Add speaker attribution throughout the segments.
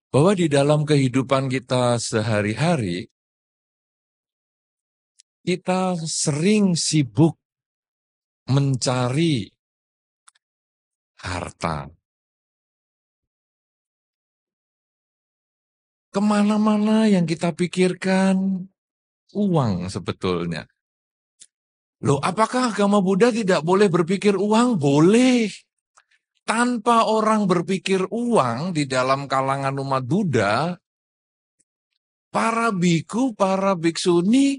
Speaker 1: bahwa di dalam kehidupan kita sehari-hari, kita sering sibuk mencari harta. Kemana-mana yang kita pikirkan, uang sebetulnya. Loh, apakah agama Buddha tidak boleh berpikir uang? Boleh. Tanpa orang berpikir uang di dalam kalangan umat Buddha, para biku, para biksuni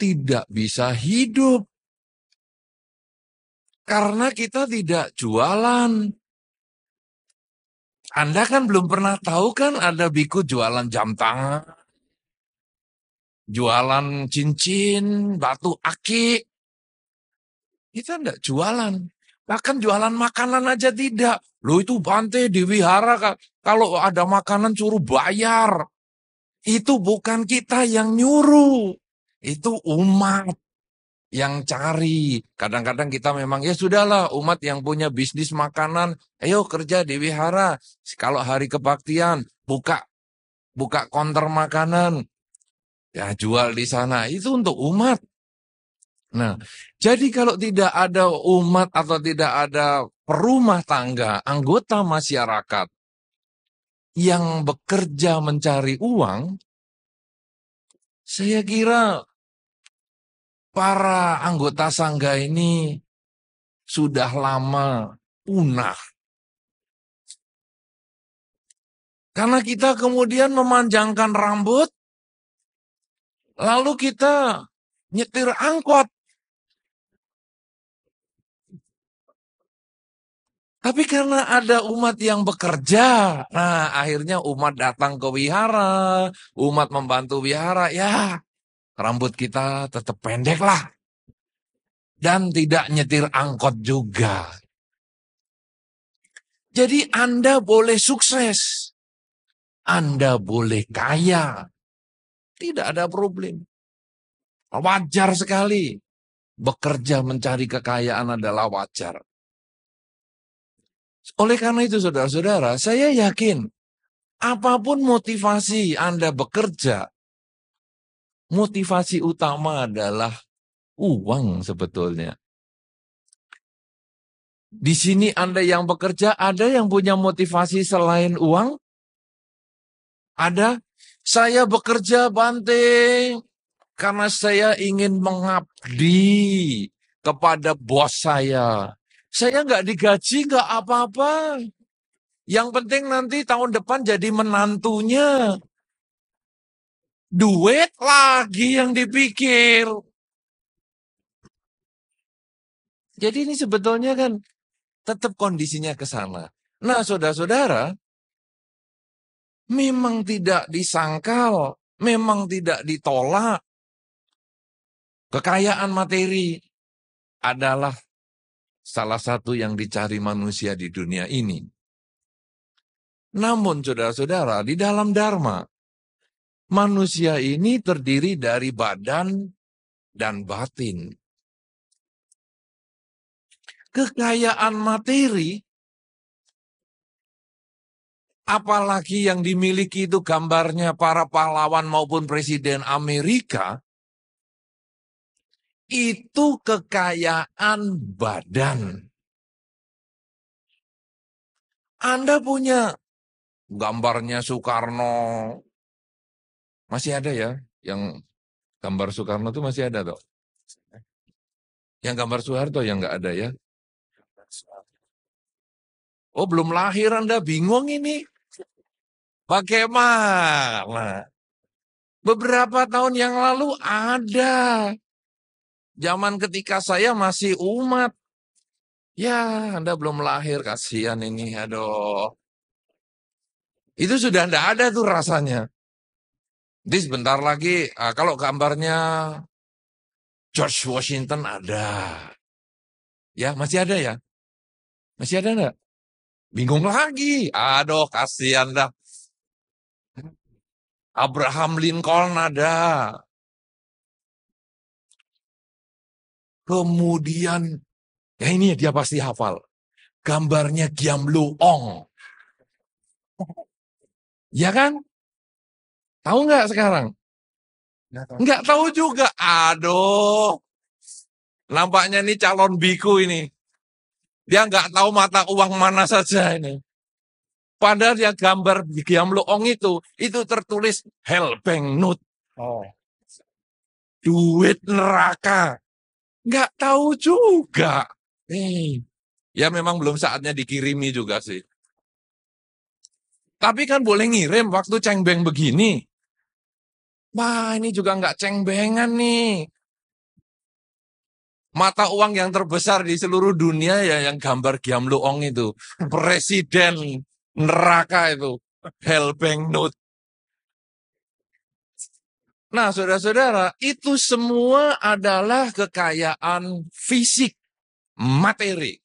Speaker 1: tidak bisa hidup. Karena kita tidak jualan. Anda kan belum pernah tahu kan ada biku jualan jam tangan, jualan cincin, batu akik. Kita enggak jualan. Bahkan jualan makanan aja tidak. Loh itu Bante di wihara, kalau ada makanan suruh bayar. Itu bukan kita yang nyuruh. Itu umat yang cari. Kadang-kadang kita memang, ya sudahlah umat yang punya bisnis makanan, ayo kerja di wihara. Kalau hari kebaktian, buka konter makanan. Ya jual di sana. Itu untuk umat. Nah, jadi kalau tidak ada umat atau tidak ada perumah tangga, anggota masyarakat yang bekerja mencari uang, saya kira para anggota sangga ini sudah lama punah. Karena kita kemudian memanjangkan rambut, lalu kita nyetir angkot. Tapi karena ada umat yang bekerja, nah akhirnya umat datang ke wihara, umat membantu wihara, ya rambut kita tetap pendek lah. Dan tidak nyetir angkot juga. Jadi Anda boleh sukses, Anda boleh kaya, tidak ada problem. Wajar sekali, bekerja mencari kekayaan adalah wajar. Oleh karena itu saudara-saudara, saya yakin apapun motivasi Anda bekerja, motivasi utama adalah uang sebetulnya. Di sini Anda yang bekerja, ada yang punya motivasi selain uang? Ada? Saya bekerja Bante karena saya ingin mengabdi kepada bos saya. Saya nggak digaji, nggak apa-apa. Yang penting nanti tahun depan jadi menantunya. Duit lagi yang dipikir. Jadi ini sebetulnya kan tetap kondisinya ke sana. Nah, saudara-saudara, memang tidak disangkal, memang tidak ditolak. Kekayaan materi adalah salah satu yang dicari manusia di dunia ini. Namun, saudara-saudara, di dalam Dharma, manusia ini terdiri dari badan dan batin. Kekayaan materi, apalagi yang dimiliki itu gambarnya para pahlawan maupun presiden Amerika, itu kekayaan badan. Anda punya gambarnya Soekarno, masih ada ya, yang gambar Soekarno itu masih ada toh. Yang gambar Soeharto yang nggak ada ya. Oh belum lahir Anda bingung ini. Bagaimana? Beberapa tahun yang lalu ada. Zaman ketika saya masih umat. Ya, Anda belum lahir, kasihan ini, aduh. Itu sudah tidak ada tuh rasanya. Jadi sebentar lagi, kalau gambarnya George Washington ada. Ya, masih ada ya? Masih ada enggak? Bingung lagi. Aduh, kasihan dah. Abraham Lincoln ada. Kemudian, ya ini dia pasti hafal. Gambarnya Giam Lu Ong. Ya kan? Tahu nggak sekarang? Nggak tahu juga. Aduh, nampaknya ini calon biku ini. Dia nggak tahu mata uang mana saja ini. Padahal dia gambar Giamluong itu tertulis Hell Banknote.
Speaker 2: Oh.
Speaker 1: Duit neraka. Nggak tahu juga. Ya memang belum saatnya dikirimi juga sih. Tapi kan boleh ngirim waktu cengbeng begini. Wah, ini juga nggak cengbengan nih. Mata uang yang terbesar di seluruh dunia ya yang gambar Giamluong itu. Presiden neraka itu. Hell Banknote. Nah, saudara-saudara, itu semua adalah kekayaan fisik, materi.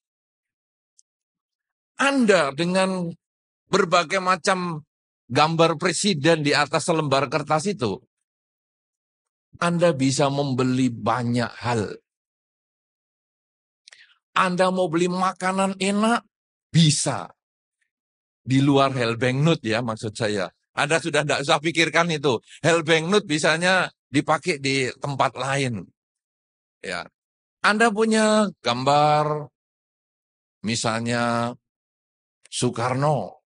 Speaker 1: Anda dengan berbagai macam gambar presiden di atas selembar kertas itu, Anda bisa membeli banyak hal. Anda mau beli makanan enak, bisa. Di luar Hell Banknote ya maksud saya. Anda sudah tidak usah pikirkan itu. Hell Banknote bisanya dipakai di tempat lain. Ya. Anda punya gambar misalnya Soekarno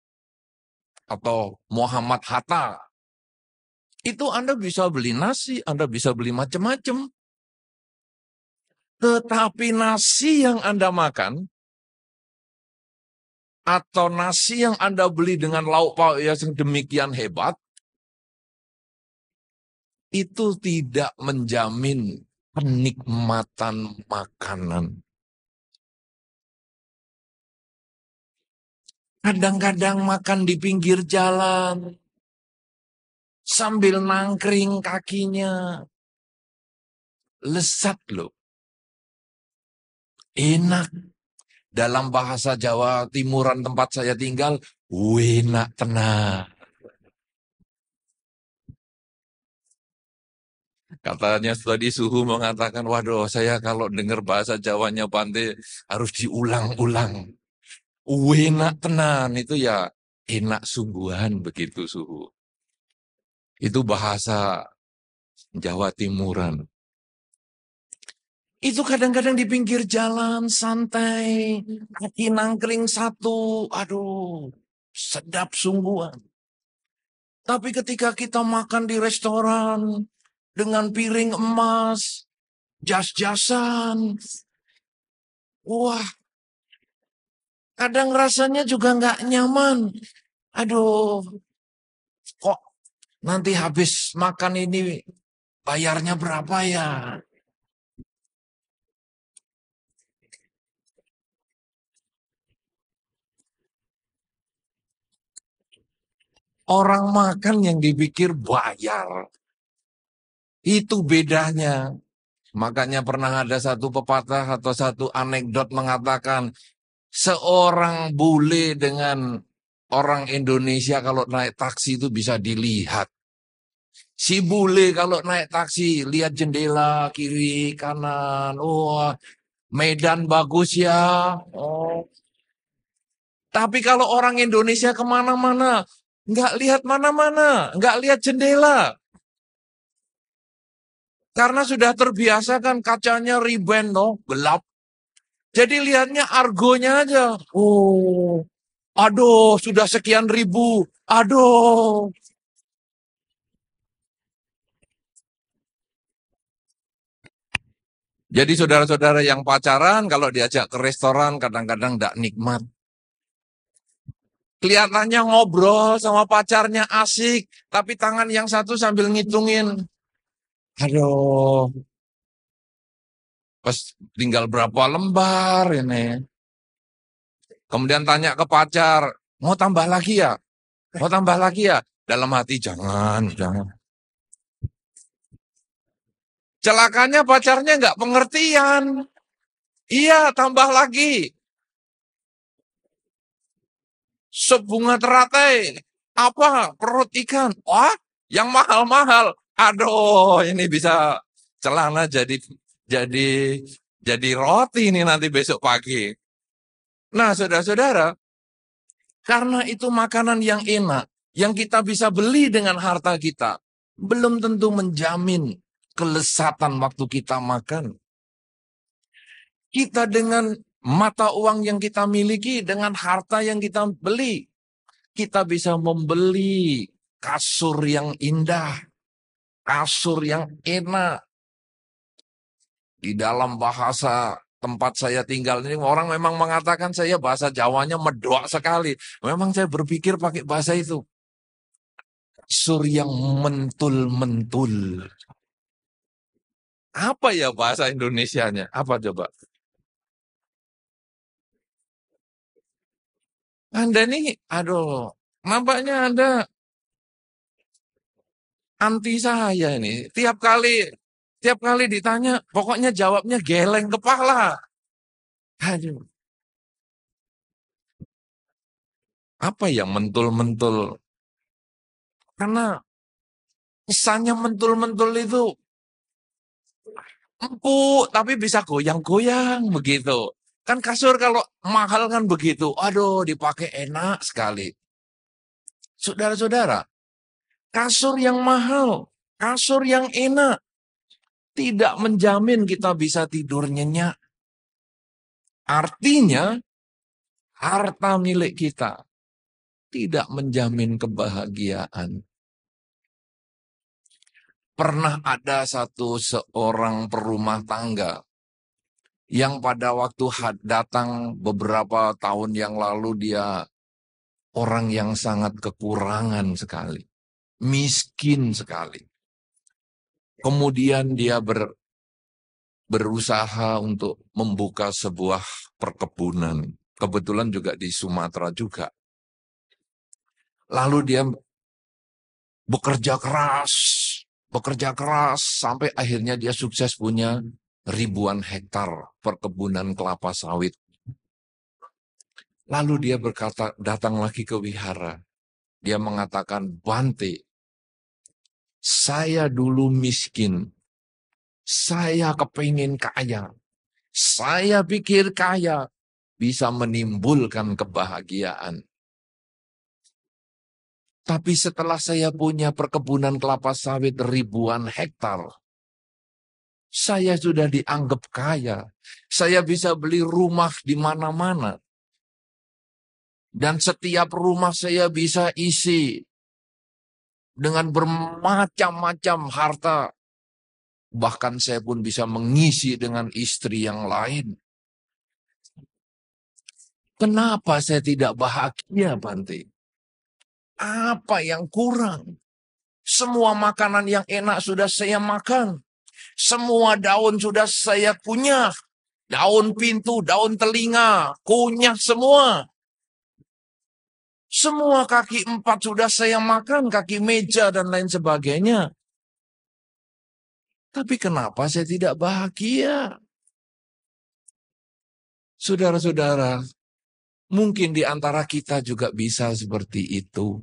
Speaker 1: atau Muhammad Hatta. Itu Anda bisa beli nasi, Anda bisa beli macam-macam. Tetapi nasi yang Anda makan atau nasi yang Anda beli dengan lauk pauk yang demikian hebat, itu tidak menjamin kenikmatan makanan. Kadang-kadang makan di pinggir jalan, sambil nangkring kakinya, lezat loh, enak. Dalam bahasa Jawa Timuran tempat saya tinggal, enak tenang. Katanya tadi Suhu mengatakan, waduh saya kalau dengar bahasa Jawanya Bante harus diulang-ulang. Enak tenan itu ya enak sungguhan begitu Suhu. Itu bahasa Jawa Timuran. Itu kadang-kadang di pinggir jalan santai, kaki nangkring satu, aduh sedap sungguhan. Tapi ketika kita makan di restoran dengan piring emas, jas-jasan, wah kadang rasanya juga nggak nyaman. Aduh, kok nanti habis makan ini bayarnya berapa ya? Orang makan yang dipikir bayar. Itu bedanya. Makanya pernah ada satu pepatah atau satu anekdot mengatakan, seorang bule dengan orang Indonesia kalau naik taksi itu bisa dilihat. Si bule kalau naik taksi, lihat jendela, kiri, kanan. Oh, medan bagus ya. Oh. Tapi kalau orang Indonesia kemana-mana, nggak lihat mana-mana, nggak lihat jendela. Karena sudah terbiasa kan kacanya riben, no? Gelap. Jadi lihatnya argonya aja. Oh, aduh, sudah sekian ribu. Aduh. Jadi saudara-saudara yang pacaran, kalau diajak ke restoran, kadang-kadang tidak nikmat. Kelihatannya ngobrol sama pacarnya asik, tapi tangan yang satu sambil ngitungin. Aduh, pas tinggal berapa lembar ini. Kemudian tanya ke pacar, mau tambah lagi ya? Mau tambah lagi ya? Dalam hati, jangan, jangan. Celakanya pacarnya nggak pengertian. Iya, tambah lagi. Sebunga teratai. Apa? Perut ikan. Wah, yang mahal-mahal. Aduh, ini bisa celana jadi jadi roti ini nanti besok pagi. Nah, saudara-saudara, karena itu makanan yang enak, yang kita bisa beli dengan harta kita, belum tentu menjamin kelezatan waktu kita makan. Kita dengan mata uang yang kita miliki, dengan harta yang kita beli, kita bisa membeli kasur yang indah, kasur yang enak. Di dalam bahasa tempat saya tinggal ini, orang memang mengatakan saya bahasa Jawanya medok sekali. Memang saya berpikir pakai bahasa itu. Kasur yang mentul-mentul. Apa ya bahasa Indonesianya? Apa coba? Anda nih, aduh, nampaknya Anda anti saya ini. Tiap kali ditanya, pokoknya jawabnya geleng kepala. Aduh, apa yang mentul-mentul? Karena kesannya mentul-mentul itu empuk, tapi bisa goyang-goyang begitu. Kan kasur kalau mahal kan begitu. Aduh, dipakai enak sekali. Saudara-saudara, kasur yang mahal, kasur yang enak, tidak menjamin kita bisa tidur nyenyak. Artinya, harta milik kita tidak menjamin kebahagiaan. Pernah ada seorang perumah tangga yang pada waktu datang beberapa tahun yang lalu, dia orang yang sangat kekurangan sekali, miskin sekali. Kemudian dia berusaha untuk membuka sebuah perkebunan. Kebetulan juga di Sumatera juga. Lalu dia bekerja keras sampai akhirnya dia sukses punya ribuan hektar perkebunan kelapa sawit. Lalu dia datang lagi ke wihara. Dia mengatakan, Bante, saya dulu miskin. Saya kepingin kaya. Saya pikir kaya bisa menimbulkan kebahagiaan. Tapi setelah saya punya perkebunan kelapa sawit ribuan hektar, saya sudah dianggap kaya. Saya bisa beli rumah di mana-mana. Dan setiap rumah saya bisa isi dengan bermacam-macam harta. Bahkan saya pun bisa mengisi dengan istri yang lain. Kenapa saya tidak bahagia, Bante? Apa yang kurang? Semua makanan yang enak sudah saya makan. Semua daun sudah saya kunyah. Daun pintu, daun telinga, kunyah semua. Semua kaki 4 sudah saya makan, kaki meja dan lain sebagainya. Tapi kenapa saya tidak bahagia? Saudara-saudara, mungkin di antara kita juga bisa seperti itu.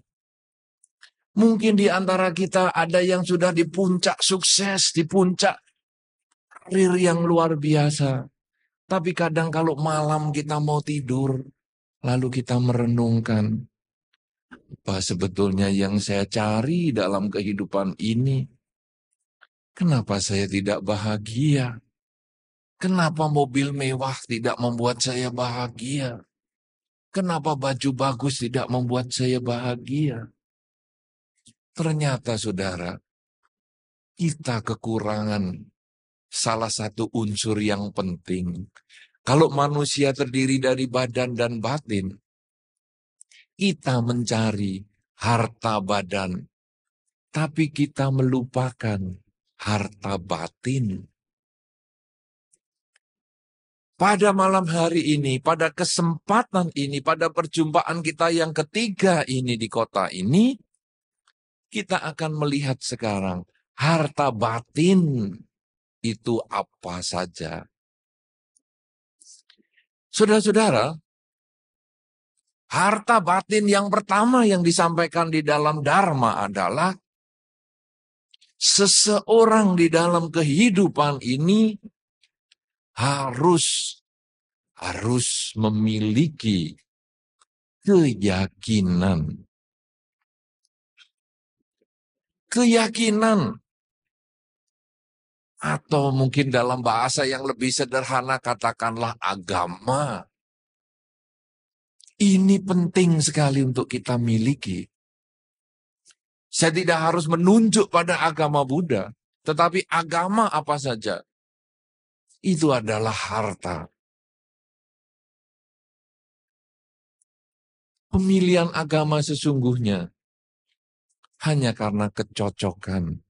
Speaker 1: Mungkin di antara kita ada yang sudah di puncak sukses, di puncak karir yang luar biasa. Tapi kadang kalau malam kita mau tidur, lalu kita merenungkan, apa sebetulnya yang saya cari dalam kehidupan ini? Kenapa saya tidak bahagia? Kenapa mobil mewah tidak membuat saya bahagia? Kenapa baju bagus tidak membuat saya bahagia? Ternyata, saudara, kita kekurangan salah satu unsur yang penting. Kalau manusia terdiri dari badan dan batin, kita mencari harta badan, tapi kita melupakan harta batin. Pada malam hari ini, pada kesempatan ini, pada perjumpaan kita yang ketiga ini di kota ini, kita akan melihat sekarang harta batin itu apa saja. Saudara-saudara, harta batin yang pertama yang disampaikan di dalam Dharma adalah seseorang di dalam kehidupan ini harus memiliki keyakinan. keyakinan. Atau mungkin dalam bahasa yang lebih sederhana katakanlah agama. Ini penting sekali untuk kita miliki. Saya tidak harus menunjuk pada agama Buddha, tetapi agama apa saja, itu adalah harta. Pemilihan agama sesungguhnya hanya karena kecocokan.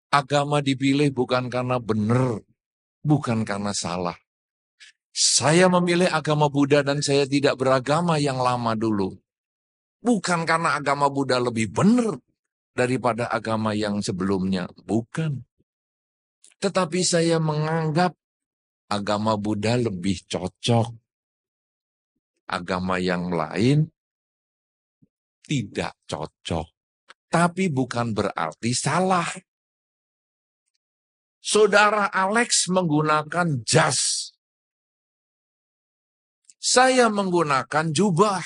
Speaker 1: Agama dipilih bukan karena benar, bukan karena salah. Saya memilih agama Buddha dan saya tidak beragama yang lama dulu. Bukan karena agama Buddha lebih benar daripada agama yang sebelumnya. Bukan. Tetapi saya menganggap agama Buddha lebih cocok. Agama yang lain tidak cocok. Tapi bukan berarti salah. Saudara Alex menggunakan jas. Saya menggunakan jubah.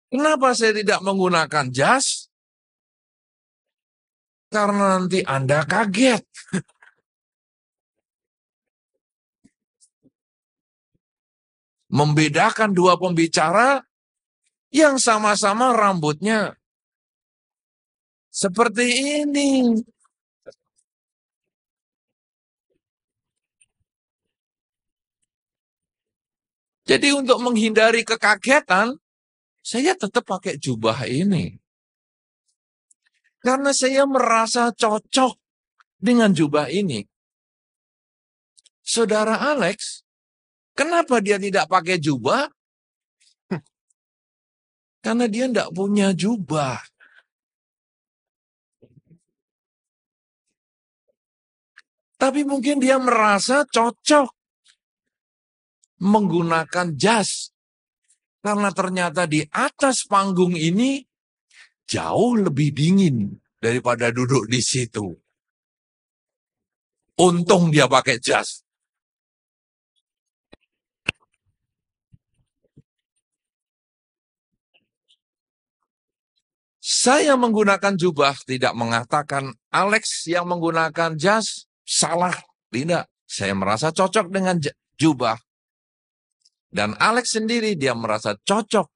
Speaker 1: Kenapa saya tidak menggunakan jas? Karena nanti Anda kaget. Membedakan dua pembicara yang sama-sama rambutnya seperti ini. Jadi untuk menghindari kekagetan, saya tetap pakai jubah ini. Karena saya merasa cocok dengan jubah ini. Saudara Alex, kenapa dia tidak pakai jubah? Karena dia tidak punya jubah. Tapi mungkin dia merasa cocok menggunakan jas. Karena ternyata di atas panggung ini jauh lebih dingin daripada duduk di situ. Untung dia pakai jas. Saya menggunakan jubah, tidak mengatakan Alex yang menggunakan jas salah. Tidak, saya merasa cocok dengan jubah. Dan Alex sendiri dia merasa cocok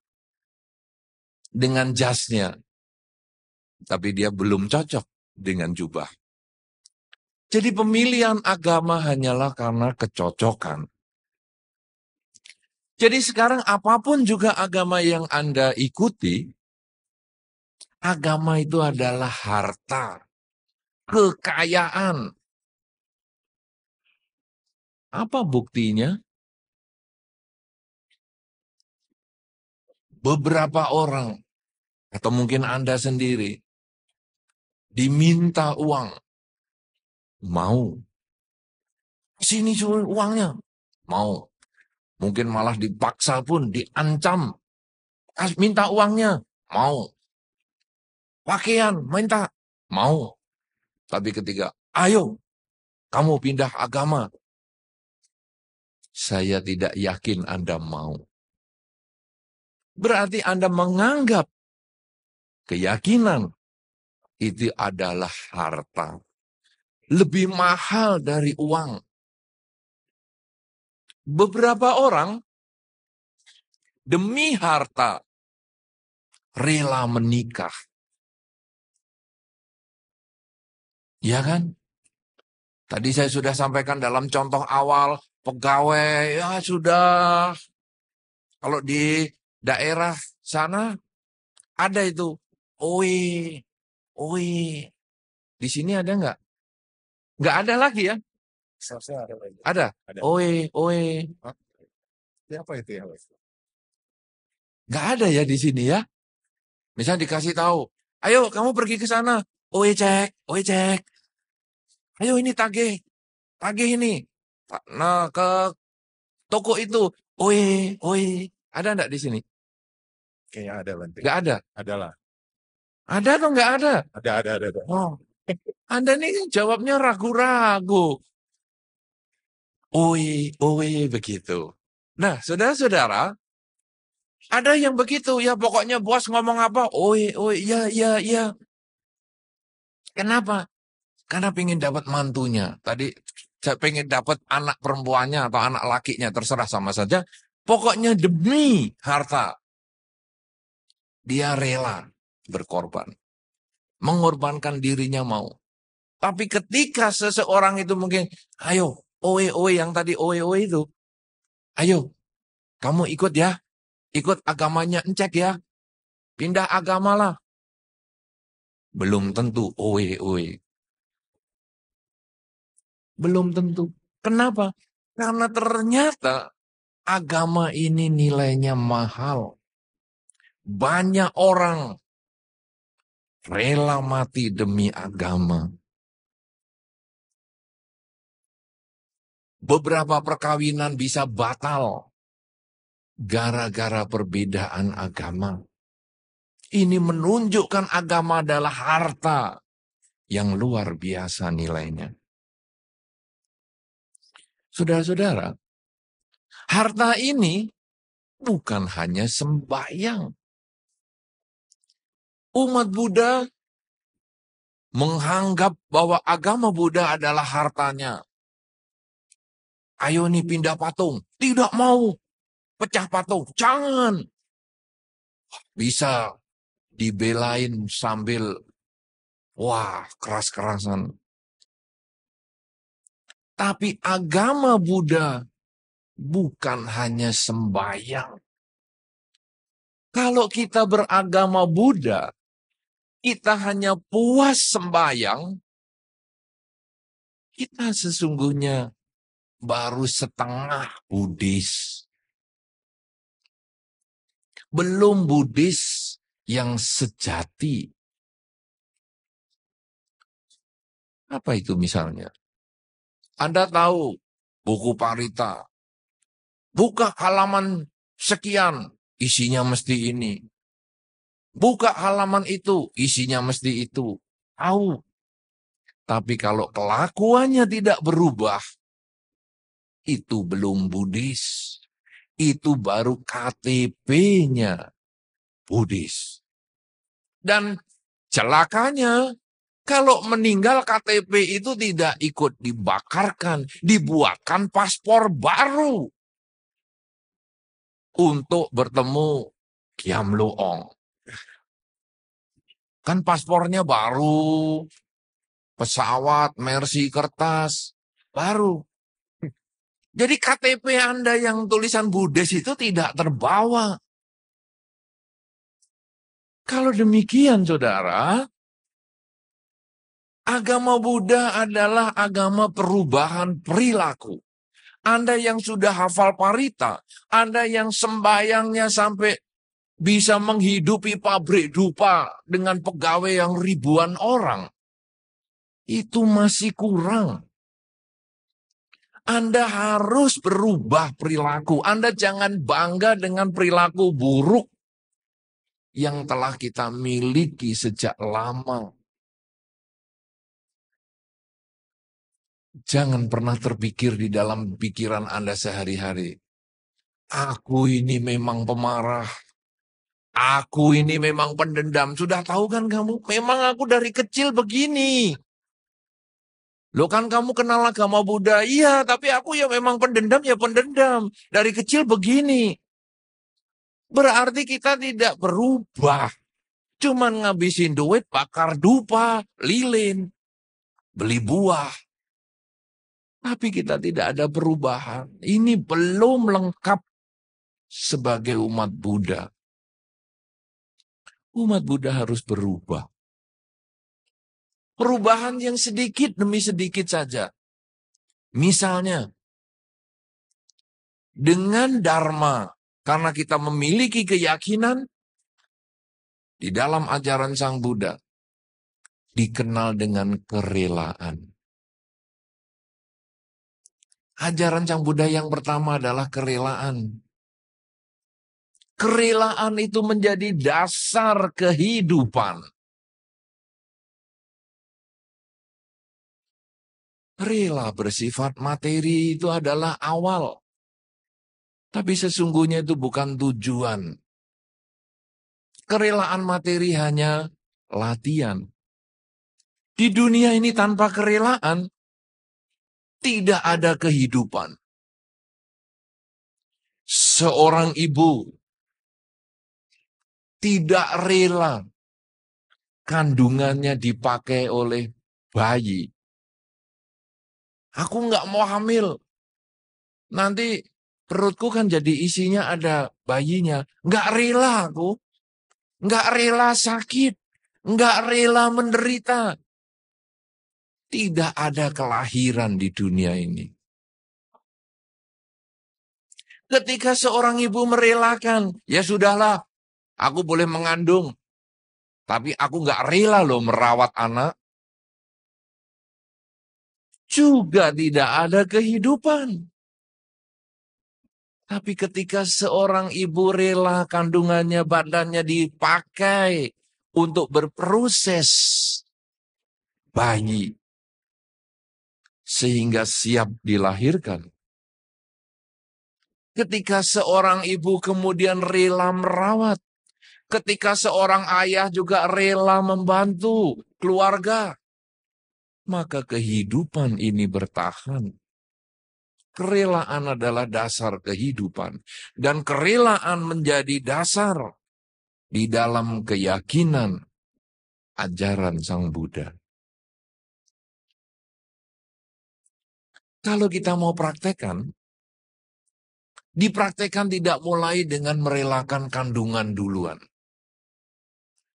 Speaker 1: dengan jasnya. Tapi dia belum cocok dengan jubah. Jadi pemilihan agama hanyalah karena kecocokan. Jadi sekarang apapun juga agama yang Anda ikuti, agama itu adalah harta, kekayaan. Apa buktinya? Beberapa orang, atau mungkin Anda sendiri, diminta uang. Mau. Sini uangnya. Mau. Mungkin malah dipaksa pun, diancam. Minta uangnya. Mau. Pakaian, minta. Mau. Tapi ketika, ayo, kamu pindah agama. Saya tidak yakin Anda mau. Berarti Anda menganggap keyakinan itu adalah harta. Lebih mahal dari uang. Beberapa orang demi harta rela menikah. Ya kan? Tadi saya sudah sampaikan dalam contoh awal, pegawai ya sudah. Kalau di daerah sana ada itu. Oi. Di sini ada nggak? Nggak ada lagi ya? Ada. Oi.
Speaker 2: Siapa itu ya?
Speaker 1: Nggak ada ya di sini ya? Misalnya dikasih tahu, ayo kamu pergi ke sana. Oi cek. Ayo ini tagih ini. Nah ke toko itu. Oi. Ada nggak di sini?
Speaker 2: Kayaknya ada, Bante.
Speaker 1: Nggak ada.
Speaker 2: Ada lah.
Speaker 1: Ada atau nggak ada?
Speaker 2: Ada.
Speaker 1: Oh, Anda ini jawabnya ragu-ragu. Oi, begitu. Nah, saudara-saudara, Ada yang begitu, ya pokoknya bos ngomong apa, iya, iya, iya. Kenapa? Karena pengen dapat mantunya. Tadi saya pengen dapat anak perempuannya atau anak lakinya, terserah sama saja. Pokoknya demi harta, dia rela berkorban. Mengorbankan dirinya mau. Tapi ketika seseorang itu mungkin, ayo, oe yang tadi oe itu, ayo, kamu ikut ya, ikut agamanya Encek ya, pindah agama lah. Belum tentu oe. Belum tentu. Kenapa? Karena ternyata agama ini nilainya mahal. Banyak orang rela mati demi agama. Beberapa perkawinan bisa batal gara-gara perbedaan agama. Ini menunjukkan agama adalah harta yang luar biasa nilainya. Saudara-saudara, harta ini bukan hanya sembahyang. Umat Buddha menganggap bahwa agama Buddha adalah hartanya. Ayo nih pindah patung. Tidak mau. Pecah patung. Jangan. Bisa dibelain sambil wah keras-kerasan. Tapi agama Buddha bukan hanya sembahyang. Kalau kita beragama Buddha, kita hanya puas sembahyang, kita sesungguhnya baru setengah Buddhis. Belum Buddhis yang sejati. Apa itu misalnya? Anda tahu buku Parita. Buka halaman sekian, isinya mesti ini. Buka halaman itu, isinya mesti itu. Tahu. Tapi kalau kelakuannya tidak berubah, itu belum Buddhis. Itu baru KTP-nya Buddhis. Dan celakanya, kalau meninggal KTP itu tidak ikut dibakarkan, dibuatkan paspor baru untuk bertemu Kiam Luong. Kan paspornya baru, pesawat, Mercy kertas, baru. Jadi KTP Anda yang tulisan Buddhis itu tidak terbawa. Kalau demikian, saudara, agama Buddha adalah agama perubahan perilaku. Anda yang sudah hafal Parita, Anda yang sembayangnya sampai bisa menghidupi pabrik dupa dengan pegawai yang ribuan orang, itu masih kurang. Anda harus berubah perilaku. Anda jangan bangga dengan perilaku buruk yang telah kita miliki sejak lama. Jangan pernah terpikir di dalam pikiran Anda sehari-hari, aku ini memang pemarah. Aku ini memang pendendam. Sudah tahu kan kamu? Memang aku dari kecil begini. Loh kan kamu kenal agama Buddha? Iya, tapi aku ya memang pendendam ya pendendam. Dari kecil begini. Berarti kita tidak berubah. Cuman ngabisin duit, bakar dupa, lilin, beli buah. Tapi kita tidak ada perubahan. Ini belum lengkap sebagai umat Buddha. Umat Buddha harus berubah. Perubahan yang sedikit demi sedikit saja. Misalnya, dengan Dharma, karena kita memiliki keyakinan di dalam ajaran Sang Buddha, dikenal dengan kerelaan. Ajaran Sang Buddha yang pertama adalah kerelaan. Kerelaan itu menjadi dasar kehidupan. Rela bersifat materi itu adalah awal. Tapi sesungguhnya itu bukan tujuan. Kerelaan materi hanya latihan. Di dunia ini tanpa kerelaan, tidak ada kehidupan. Seorang ibu tidak rela kandungannya dipakai oleh bayi. Aku nggak mau hamil. Nanti perutku kan jadi isinya ada bayinya. Nggak rela aku. Nggak rela sakit. Nggak rela menderita. Tidak ada kelahiran di dunia ini. Ketika seorang ibu merelakan, ya sudahlah, aku boleh mengandung. Tapi aku nggak rela loh merawat anak. Juga tidak ada kehidupan. Tapi ketika seorang ibu rela kandungannya, badannya dipakai untuk berproses bayi, sehingga siap dilahirkan. Ketika seorang ibu kemudian rela merawat, ketika seorang ayah juga rela membantu keluarga, maka kehidupan ini bertahan. Kerelaan adalah dasar kehidupan. Dan kerelaan menjadi dasar di dalam keyakinan ajaran Sang Buddha. Kalau kita mau praktekkan, dipraktekkan tidak mulai dengan merelakan kandungan duluan.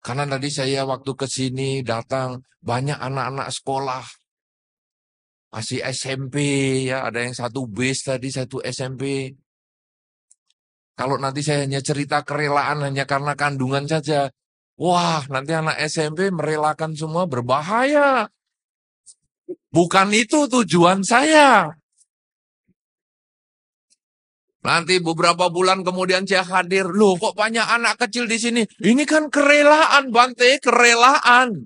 Speaker 1: Karena tadi saya waktu ke sini datang, banyak anak-anak sekolah. Masih SMP ya, ada yang satu base tadi, satu SMP. Kalau nanti saya hanya cerita kerelaan hanya karena kandungan saja, wah nanti anak SMP merelakan semua berbahaya. Bukan itu tujuan saya. Nanti beberapa bulan kemudian saya hadir, loh kok banyak anak kecil di sini? Ini kan kerelaan Bante, kerelaan.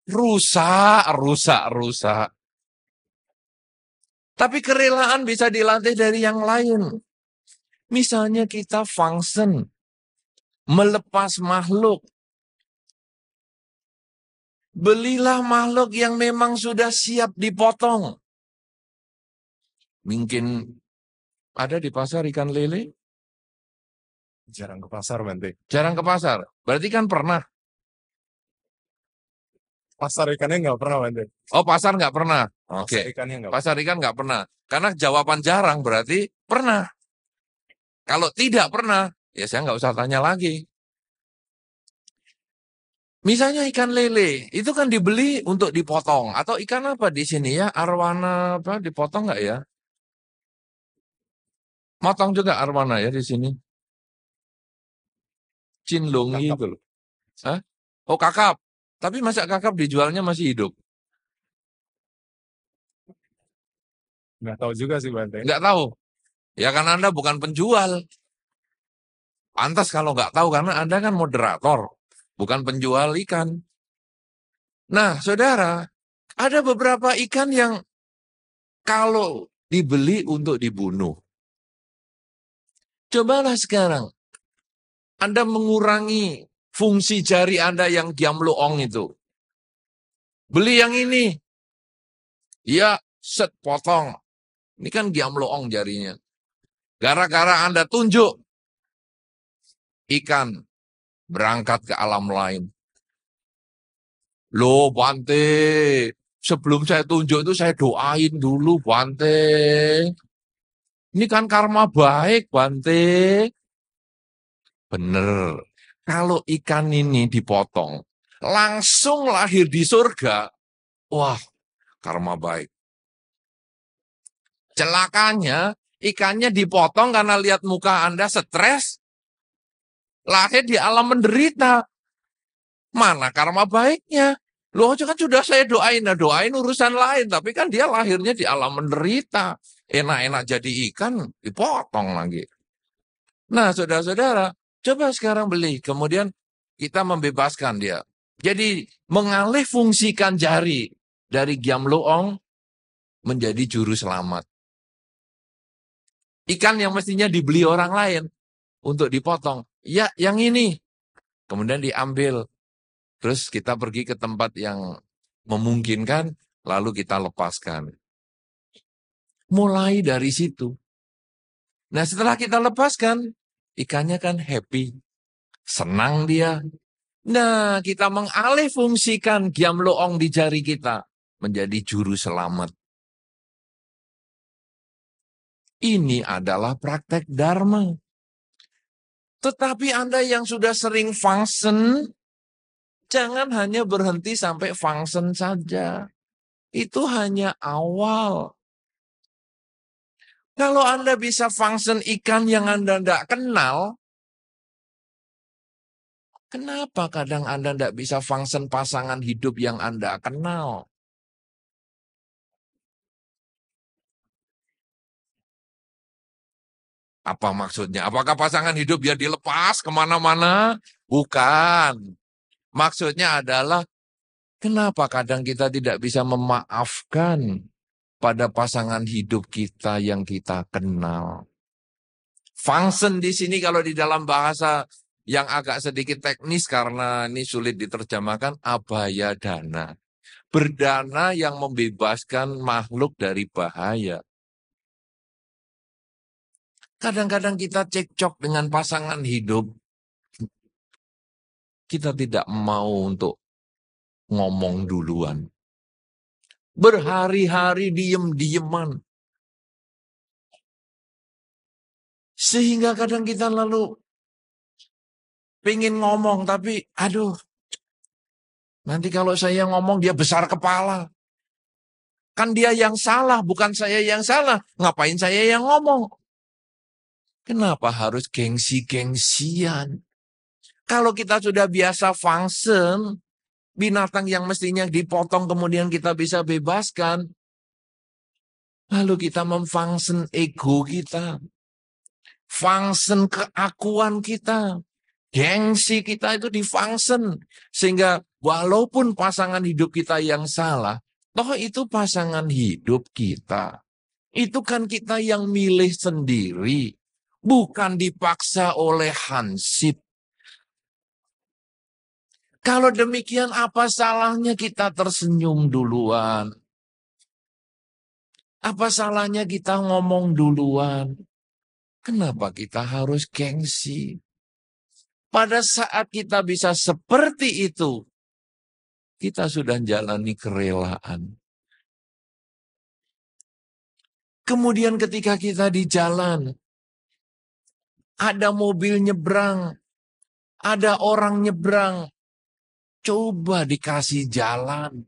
Speaker 1: Rusak. Tapi kerelaan bisa dilatih dari yang lain. Misalnya kita function, melepas makhluk. Belilah makhluk yang memang sudah siap dipotong. Mungkin ada di pasar ikan lele?
Speaker 2: Jarang ke pasar, Bante.
Speaker 1: Jarang ke pasar. Berarti kan pernah.
Speaker 2: Pasar ikannya nggak pernah, Bante.
Speaker 1: Oh, pasar nggak pernah.
Speaker 2: Pasar
Speaker 1: Oke.
Speaker 2: ikannya nggak
Speaker 1: Pasar ikan nggak pernah. Karena jawaban jarang berarti pernah. Kalau tidak pernah, ya saya nggak usah tanya lagi. Misalnya ikan lele, itu kan dibeli untuk dipotong. Atau ikan apa di sini ya? Arwana apa dipotong nggak ya? Motong juga arwana ya di sini. Cinlungi
Speaker 2: Kakap.
Speaker 1: itu loh. Hah? Oh, kakap. Tapi masa kakap dijualnya masih hidup?
Speaker 2: Nggak tahu juga sih, Bante.
Speaker 1: Nggak tahu. Ya kan Anda bukan penjual. Pantas kalau nggak tahu karena Anda kan moderator, bukan penjual ikan. Nah, saudara, ada beberapa ikan yang kalau dibeli untuk dibunuh. Cobalah sekarang, Anda mengurangi fungsi jari Anda yang giamloong itu. Beli yang ini. Ya, set potong. Ini kan giamloong jarinya. Gara-gara Anda tunjuk, ikan berangkat ke alam lain. Loh Bante, sebelum saya tunjuk itu saya doain dulu Bante. Ini kan karma baik Bante. Bener, kalau ikan ini dipotong, langsung lahir di surga, wah karma baik. Celakanya, ikannya dipotong karena lihat muka Anda stres, lahir di alam menderita. Mana karma baiknya? Loh, kan sudah saya doain. Nah, doain urusan lain. Tapi kan dia lahirnya di alam menderita. Enak-enak jadi ikan, dipotong lagi. Nah, saudara-saudara, coba sekarang beli. Kemudian kita membebaskan dia. Jadi, mengalih fungsikan jari dari giamloong menjadi juru selamat. Ikan yang mestinya dibeli orang lain untuk dipotong. Ya, yang ini. kemudian diambil. Terus kita pergi ke tempat yang memungkinkan, lalu kita lepaskan. Mulai dari situ. Nah, setelah kita lepaskan, ikannya kan happy. Senang dia. Nah, kita mengalih fungsikan giam loong di jari kita menjadi juru selamat. Ini adalah praktek dharma. Tetapi Anda yang sudah sering function, jangan hanya berhenti sampai function saja. Itu hanya awal. Kalau Anda bisa function ikan yang Anda tidak kenal, kenapa kadang Anda tidak bisa function pasangan hidup yang Anda kenal? Apa maksudnya? Apakah pasangan hidup ya dilepas kemana-mana? Bukan. Maksudnya adalah, kenapa kadang kita tidak bisa memaafkan pada pasangan hidup kita yang kita kenal? Function di sini kalau di dalam bahasa yang agak sedikit teknis karena ini sulit diterjemahkan, abhaya dana. Berdana yang membebaskan makhluk dari bahaya. Kadang-kadang kita cekcok dengan pasangan hidup, kita tidak mau untuk ngomong duluan. Berhari-hari diem-dieman. Sehingga kadang kita lalu pengen ngomong, tapi aduh, nanti kalau saya ngomong dia besar kepala. Kan dia yang salah, bukan saya yang salah. Ngapain saya yang ngomong? Kenapa harus gengsi-gengsian? Kalau kita sudah biasa function, binatang yang mestinya dipotong kemudian kita bisa bebaskan, lalu kita memfunction ego kita, function keakuan kita, gengsi kita itu difunction. Sehingga walaupun pasangan hidup kita yang salah, toh itu pasangan hidup kita. Itu kan kita yang milih sendiri, bukan dipaksa oleh hansip. Kalau demikian apa salahnya kita tersenyum duluan? Apa salahnya kita ngomong duluan? Kenapa kita harus gengsi? Pada saat kita bisa seperti itu, kita sudah jalani kerelaan. Kemudian ketika kita di jalan, ada mobil nyebrang, ada orang nyebrang, coba dikasih jalan,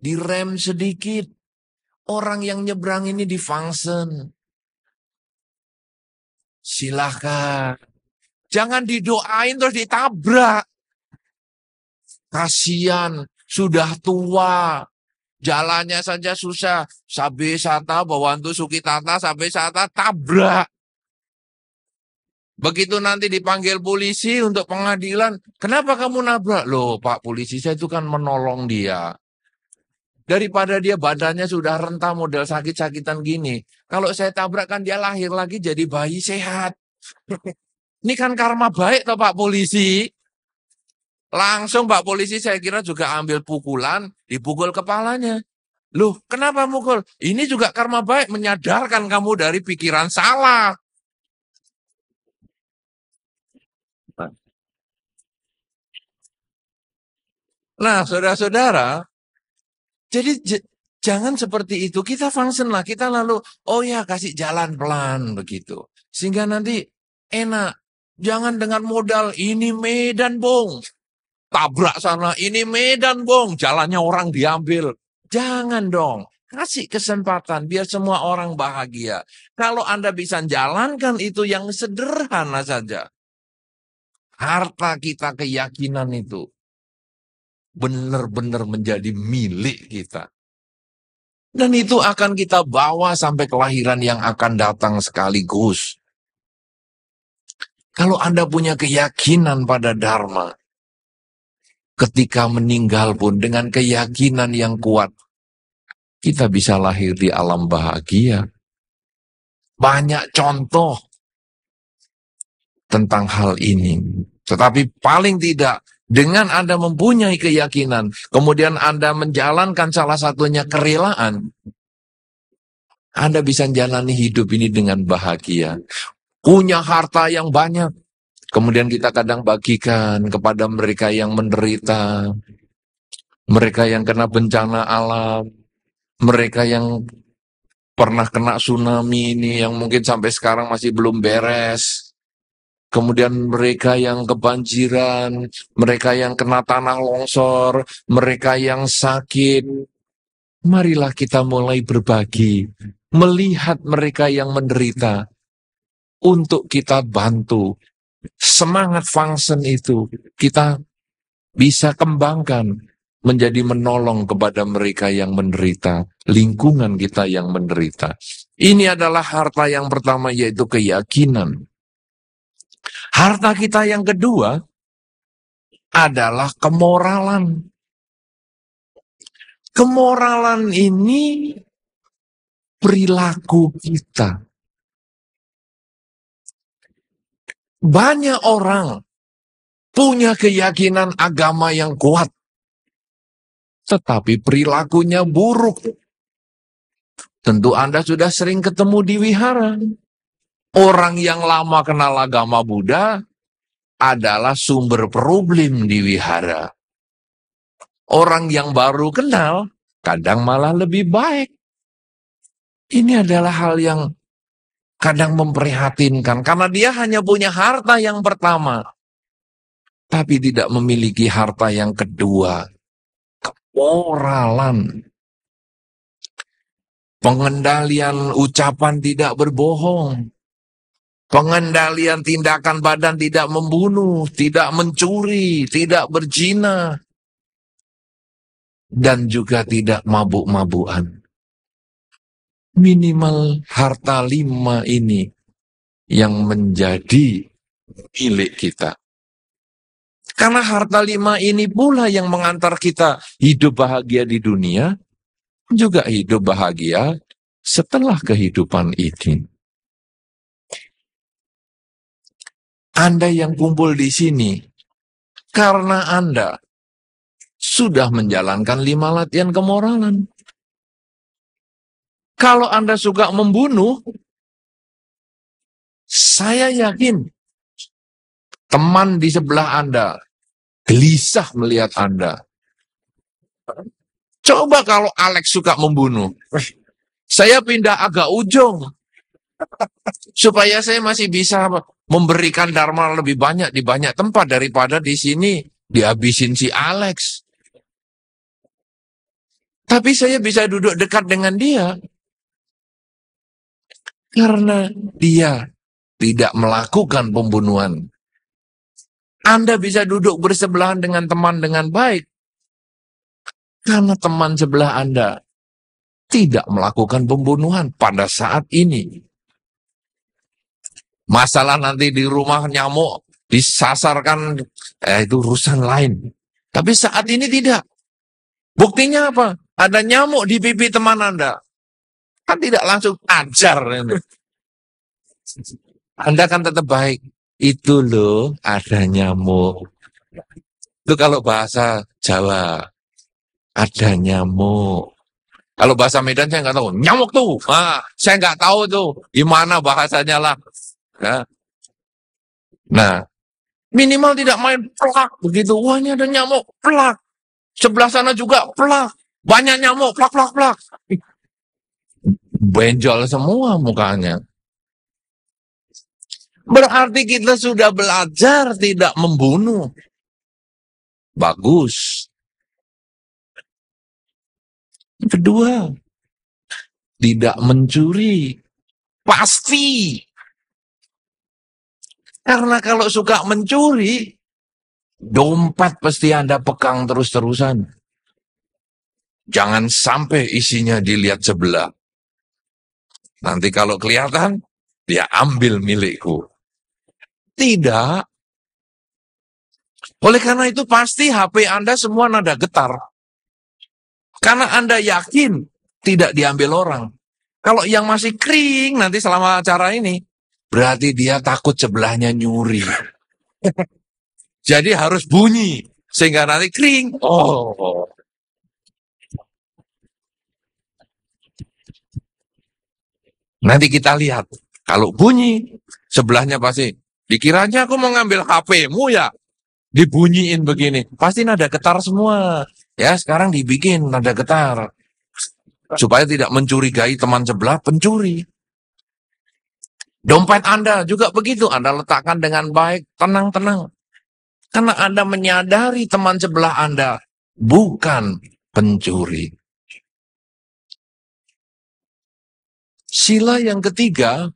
Speaker 1: direm sedikit, orang yang nyebrang ini difunction. Silahkan. Jangan didoain terus ditabrak. Kasihan, sudah tua, jalannya saja susah. Sabe sata bawantu sukitata, sabe sata tabrak. Begitu nanti dipanggil polisi untuk pengadilan, kenapa kamu nabrak? Loh Pak polisi, saya itu kan menolong dia. Daripada dia badannya sudah renta model sakit-sakitan gini. Kalau saya tabrak kan dia lahir lagi jadi bayi sehat. Ini kan karma baik toh Pak polisi. Langsung Pak polisi saya kira juga ambil pukulan, dipukul kepalanya. Loh kenapa mukul? Ini juga karma baik menyadarkan kamu dari pikiran salah. Nah saudara-saudara, jadi jangan seperti itu. Kita function lah, kita lalu, oh ya kasih jalan pelan begitu. Sehingga nanti enak. Jangan dengan modal, ini Medan Bong. Tabrak sana, ini Medan Bong. Jalannya orang diambil. Jangan dong. Kasih kesempatan biar semua orang bahagia. Kalau Anda bisa jalankan itu yang sederhana saja. Harta kita, keyakinan itu benar-benar menjadi milik kita. Dan itu akan kita bawa sampai kelahiran yang akan datang sekaligus. Kalau Anda punya keyakinan pada Dharma, ketika meninggal pun dengan keyakinan yang kuat, kita bisa lahir di alam bahagia. Banyak contoh. tentang hal ini. Tetapi paling tidak, dengan Anda mempunyai keyakinan, kemudian Anda menjalankan salah satunya kerelaan, Anda bisa menjalani hidup ini dengan bahagia. Punya harta yang banyak, kemudian kita kadang bagikan kepada mereka yang menderita, mereka yang kena bencana alam, mereka yang pernah kena tsunami ini, yang mungkin sampai sekarang masih belum beres. Kemudian mereka yang kebanjiran, mereka yang kena tanah longsor, mereka yang sakit. Marilah kita mulai berbagi, melihat mereka yang menderita, untuk kita bantu. Semangat function itu kita bisa kembangkan menjadi menolong kepada mereka yang menderita, lingkungan kita yang menderita. Ini adalah harta yang pertama, yaitu keyakinan. Harta kita yang kedua adalah kemoralan. Kemoralan ini perilaku kita. Banyak orang punya keyakinan agama yang kuat, tetapi perilakunya buruk. Tentu Anda sudah sering ketemu di wihara. Orang yang lama kenal agama Buddha adalah sumber problem di wihara. Orang yang baru kenal kadang malah lebih baik. Ini adalah hal yang kadang memprihatinkan, karena dia hanya punya harta yang pertama, tapi tidak memiliki harta yang kedua, kemoralan. Pengendalian ucapan tidak berbohong, pengendalian tindakan badan tidak membunuh, tidak mencuri, tidak berzina, dan juga tidak mabuk-mabukan. Minimal harta 5 ini yang menjadi milik kita. Karena harta 5 ini pula yang mengantar kita hidup bahagia di dunia, juga hidup bahagia setelah kehidupan ini. Anda yang kumpul di sini, karena Anda sudah menjalankan 5 latihan kemoralan. Kalau Anda suka membunuh, saya yakin teman di sebelah Anda gelisah melihat Anda. Coba kalau Alex suka membunuh, saya pindah agak ujung, supaya saya masih bisa memberikan dharma lebih banyak di banyak tempat daripada di sini dihabisin si Alex. Tapi saya bisa duduk dekat dengan dia, karena dia tidak melakukan pembunuhan. Anda bisa duduk bersebelahan dengan teman dengan baik, karena teman sebelah Anda tidak melakukan pembunuhan pada saat ini. Masalah nanti di rumah nyamuk disasarkan, itu urusan lain. Tapi saat ini tidak. Buktinya apa? Ada nyamuk di pipi teman Anda. Kan tidak langsung ajar. Anda kan tetap baik. Itu loh, ada nyamuk. Itu kalau bahasa Jawa, ada nyamuk. Kalau bahasa Medan saya nggak tahu. Nyamuk tuh, saya nggak tahu tuh gimana bahasanya lah. Nah, minimal tidak main plak begitu. Wah, ini ada nyamuk, plak. Sebelah sana juga plak. Banyak nyamuk, plak, plak, plak. Benjol semua mukanya. Berarti kita sudah belajar tidak membunuh. Bagus. Kedua, tidak mencuri. Pasti. Karena kalau suka mencuri, dompet pasti Anda pegang terus-terusan. Jangan sampai isinya dilihat sebelah. Nanti kalau kelihatan, dia ambil milikku. Tidak. Oleh karena itu pasti HP Anda semua nada getar. Karena Anda yakin tidak diambil orang. Kalau yang masih kering nanti selama acara ini, berarti dia takut sebelahnya nyuri. Jadi harus bunyi, sehingga nanti kering. Oh, nanti kita lihat. Kalau bunyi, sebelahnya pasti, dikiranya aku mau ngambil HP-mu ya? Dibunyiin begini. Pasti nada getar semua. Ya, sekarang dibikin nada getar. Supaya tidak mencurigai teman sebelah pencuri. Dompet Anda juga begitu. Anda letakkan dengan baik, tenang-tenang. Karena Anda menyadari teman sebelah Anda bukan pencuri. Sila yang ketiga,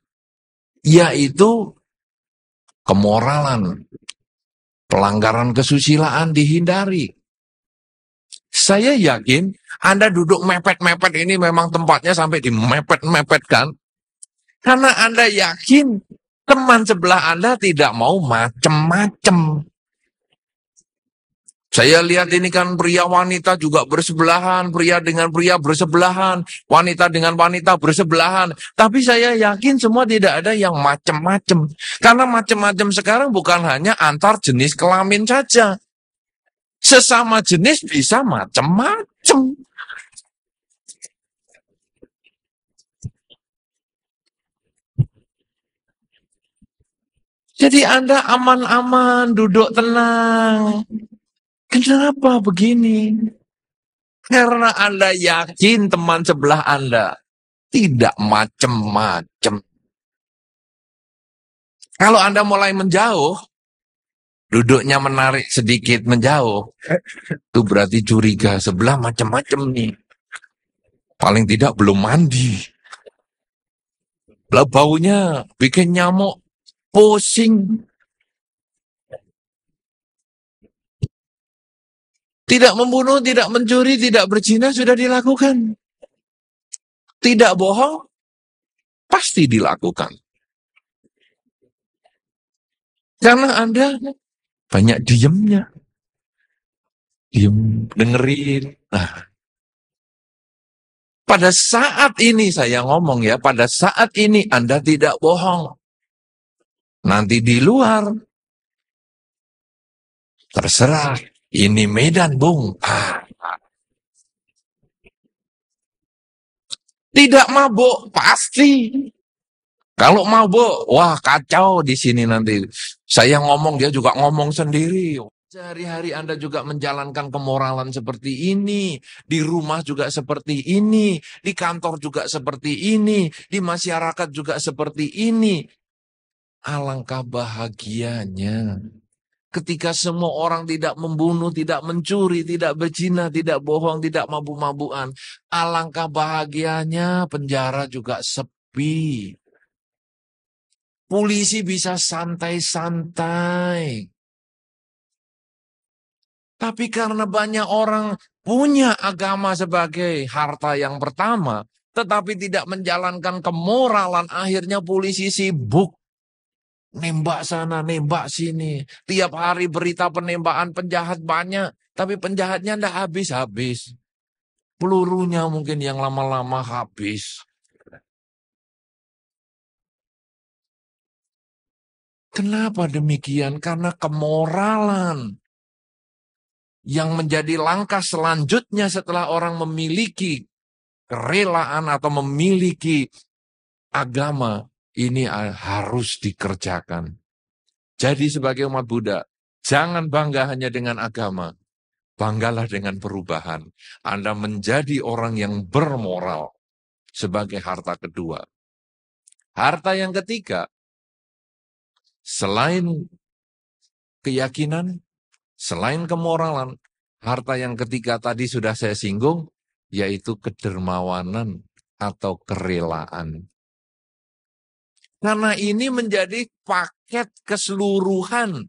Speaker 1: yaitu kemoralan. Pelanggaran kesusilaan dihindari. Saya yakin Anda duduk mepet-mepet ini memang tempatnya sampai dimepet-mepetkan. Karena Anda yakin teman sebelah Anda tidak mau macem-macem. Saya lihat ini kan pria wanita juga bersebelahan, pria dengan pria bersebelahan, wanita dengan wanita bersebelahan. Tapi saya yakin semua tidak ada yang macem-macem. Karena macem-macem sekarang bukan hanya antar jenis kelamin saja. Sesama jenis bisa macem-macem. Jadi Anda aman-aman, duduk tenang. Kenapa begini? Karena Anda yakin teman sebelah Anda tidak macem-macem. Kalau Anda mulai menjauh, duduknya menarik sedikit menjauh, itu berarti curiga sebelah macem-macem nih. Paling tidak belum mandi. Lah baunya bikin nyamuk pusing. Tidak membunuh, tidak mencuri, tidak berzina sudah dilakukan. Tidak bohong, pasti dilakukan. Karena Anda banyak diemnya. Diem, dengerin. Nah, pada saat ini saya ngomong ya, pada saat ini Anda tidak bohong. Nanti di luar, terserah. Ini Medan, Bung. Tidak mabuk, pasti. Kalau mabuk, wah kacau di sini nanti. Saya ngomong, dia juga ngomong sendiri. Sehari-hari Anda juga menjalankan kemoralan seperti ini. Di rumah juga seperti ini. Di kantor juga seperti ini. Di masyarakat juga seperti ini. Alangkah bahagianya. Ketika semua orang tidak membunuh, tidak mencuri, tidak berzina, tidak bohong, tidak mabuk-mabukan. Alangkah bahagianya penjara juga sepi. Polisi bisa santai-santai. Tapi karena banyak orang punya agama sebagai harta yang pertama, tetapi tidak menjalankan kemoralan, akhirnya polisi sibuk. Nembak sana, nembak sini. Tiap hari berita penembakan penjahat banyak. Tapi penjahatnya tidak habis-habis. Pelurunya mungkin yang lama-lama habis. Kenapa demikian? Karena kemoralan. Yang menjadi langkah selanjutnya setelah orang memiliki kerelaan atau memiliki agama. Ini harus dikerjakan. Jadi sebagai umat Buddha, jangan bangga hanya dengan agama. Banggalah dengan perubahan. Anda menjadi orang yang bermoral sebagai harta kedua. Harta yang ketiga, selain keyakinan, selain kemoralan, harta yang ketiga tadi sudah saya singgung, yaitu kedermawanan atau kerelaan. Karena ini menjadi paket keseluruhan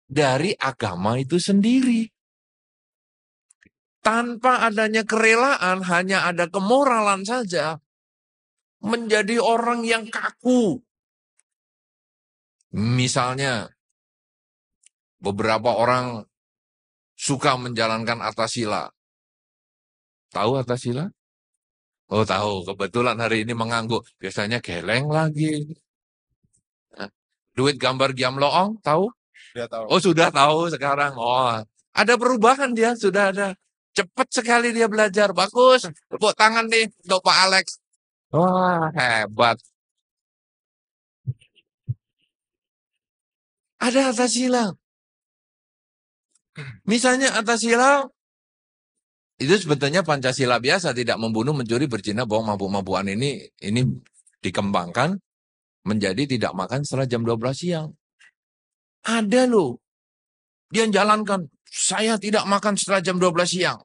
Speaker 1: dari agama itu sendiri. Tanpa adanya kerelaan, hanya ada kemoralan saja, menjadi orang yang kaku. Misalnya, beberapa orang suka menjalankan Atasila. Tahu Atasila? Oh tahu, kebetulan hari ini mengangguk. Biasanya geleng lagi. Duit gambar Giam Loong, tahu?
Speaker 2: Dia tahu.
Speaker 1: Oh, sudah tahu sekarang. Oh, ada perubahan dia, sudah ada. Cepat sekali dia belajar. Bagus. Tepuk tangan nih untuk Pak Alex. Wah, hebat. Ada atas sila. Misalnya atas sila, itu sebetulnya Pancasila biasa, tidak membunuh, mencuri, berzina, bohong, mabuk-mabukan ini dikembangkan menjadi tidak makan setelah jam 12 siang. Ada loh. Dia jalankan, saya tidak makan setelah jam 12 siang.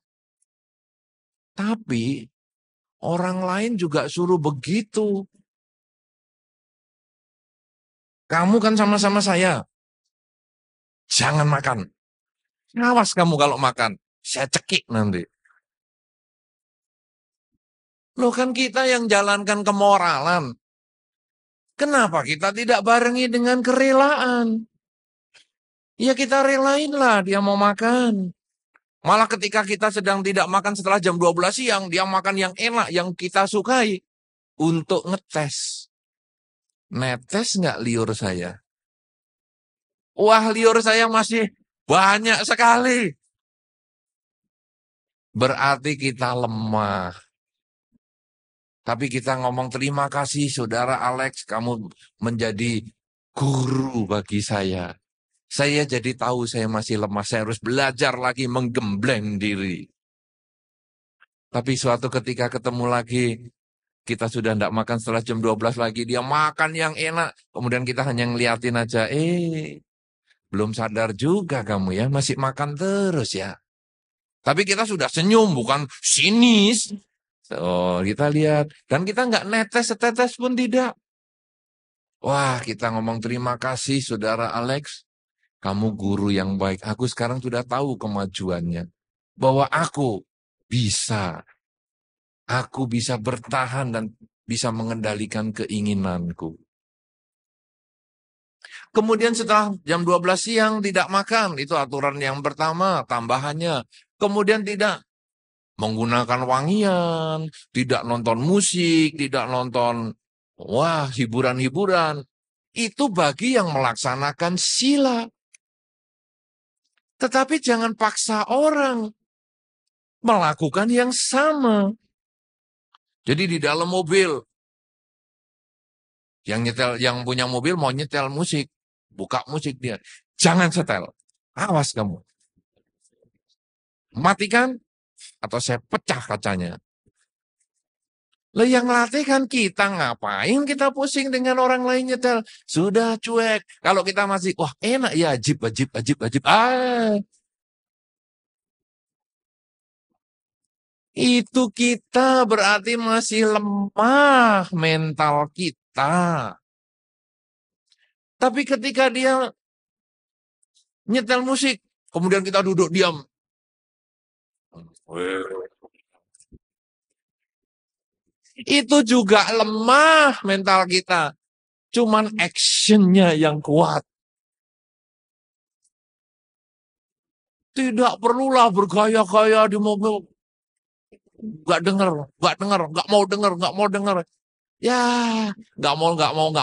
Speaker 1: Tapi orang lain juga suruh begitu. Kamu kan sama-sama saya. Jangan makan. Awas kamu kalau makan. Saya cekik nanti. Loh kan kita yang jalankan kemoralan. Kenapa kita tidak barengi dengan kerelaan? Ya kita relainlah dia mau makan. Malah ketika kita sedang tidak makan setelah jam 12 siang, dia makan yang enak, yang kita sukai. Untuk ngetes. Netes nggak liur saya? Wah, liur saya masih banyak sekali. Berarti kita lemah. Tapi kita ngomong terima kasih saudara Alex, kamu menjadi guru bagi saya. Saya jadi tahu saya masih lemah, saya harus belajar lagi menggembleng diri. Tapi suatu ketika ketemu lagi, kita sudah tidak makan setelah jam 12 lagi, dia makan yang enak. Kemudian kita hanya ngeliatin aja, belum sadar juga kamu ya, masih makan terus ya. Tapi kita sudah senyum, bukan sinis. Oh, kita lihat. Dan kita nggak netes setetes pun tidak. Wah, kita ngomong terima kasih saudara Alex. Kamu guru yang baik. Aku sekarang sudah tahu kemajuannya. Bahwa aku bisa. Aku bisa bertahan dan bisa mengendalikan keinginanku. Kemudian setelah jam 12 siang tidak makan. Itu aturan yang pertama, tambahannya. Kemudian tidak menggunakan wangian, tidak nonton musik, tidak nonton hiburan-hiburan. Itu bagi yang melaksanakan sila. Tetapi jangan paksa orang melakukan yang sama. Jadi di dalam mobil, yang punya mobil mau nyetel musik, buka musik dia. Jangan setel. Awas kamu. Matikan atau saya pecah kacanya. Lah yang latih kan kita, ngapain kita pusing dengan orang lain nyetel? Sudah cuek. Kalau kita masih, wah enak ya, ajib. Itu kita berarti masih lemah mental kita. Tapi ketika dia nyetel musik, kemudian kita duduk diam. Itu juga lemah mental kita. Cuman actionnya yang kuat. Tidak perlulah bergaya-gaya di mobil. Gak mau denger. Ya, gak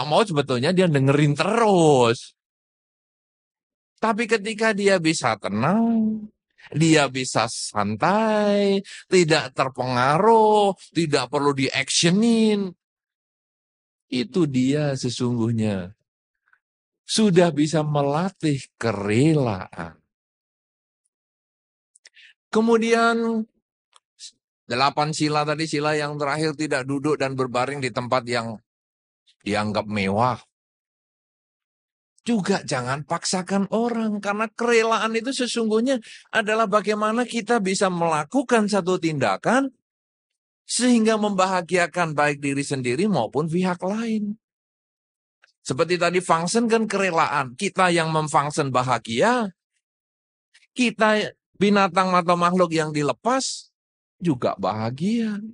Speaker 1: mau sebetulnya dia dengerin terus. Tapi ketika dia bisa tenang, dia bisa santai, tidak terpengaruh, tidak perlu di-actionin. Itu dia sesungguhnya. Sudah bisa melatih kerelaan. Kemudian 8 sila tadi, sila yang terakhir tidak duduk dan berbaring di tempat yang dianggap mewah. Juga jangan paksakan orang, karena kerelaan itu sesungguhnya adalah bagaimana kita bisa melakukan satu tindakan sehingga membahagiakan baik diri sendiri maupun pihak lain. Seperti tadi function kan kerelaan, kita yang memfunction bahagia, kita binatang atau makhluk yang dilepas juga bahagia.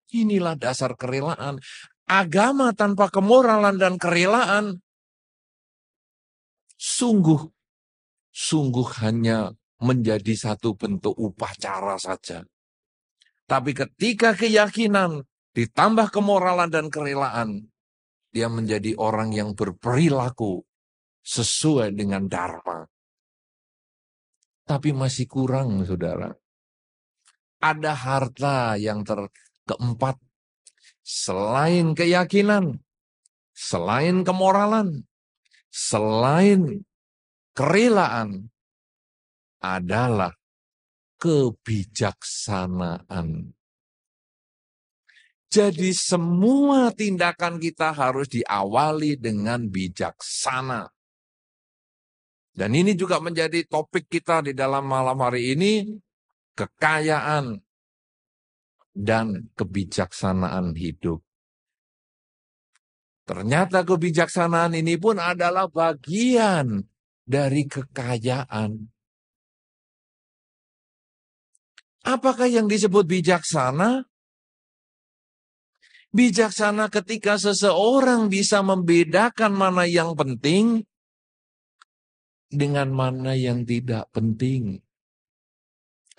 Speaker 1: Inilah dasar kerelaan. Agama tanpa kemoralan dan kerelaan sungguh hanya menjadi satu bentuk upacara saja. Tapi ketika keyakinan ditambah kemoralan dan kerelaan, dia menjadi orang yang berperilaku sesuai dengan dharma. Tapi masih kurang, saudara. Ada harta yang keempat. Selain keyakinan, selain kemoralan, selain kerelaan, adalah kebijaksanaan. Jadi semua tindakan kita harus diawali dengan bijaksana. Dan ini juga menjadi topik kita di dalam malam hari ini, kekayaan dan kebijaksanaan hidup. Ternyata kebijaksanaan ini pun adalah bagian dari kekayaan. Apakah yang disebut bijaksana? Bijaksana ketika seseorang bisa membedakan mana yang penting dengan mana yang tidak penting.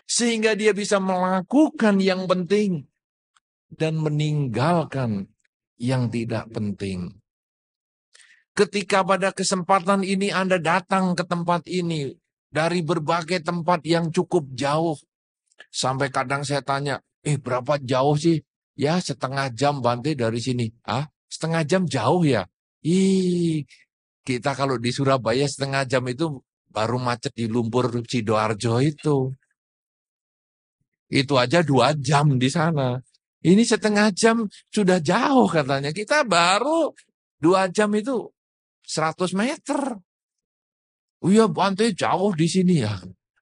Speaker 1: Sehingga dia bisa melakukan yang penting dan meninggalkan yang tidak penting. Ketika pada kesempatan ini Anda datang ke tempat ini dari berbagai tempat yang cukup jauh. Sampai kadang saya tanya, berapa jauh sih? Ya, setengah jam Bante dari sini. Setengah jam jauh ya? Kita kalau di Surabaya setengah jam itu baru macet di lumpur Sidoarjo itu. Itu aja 2 jam di sana. Ini setengah jam sudah jauh katanya. Kita baru 2 jam itu 100 meter. Iya Bante jauh di sini ya.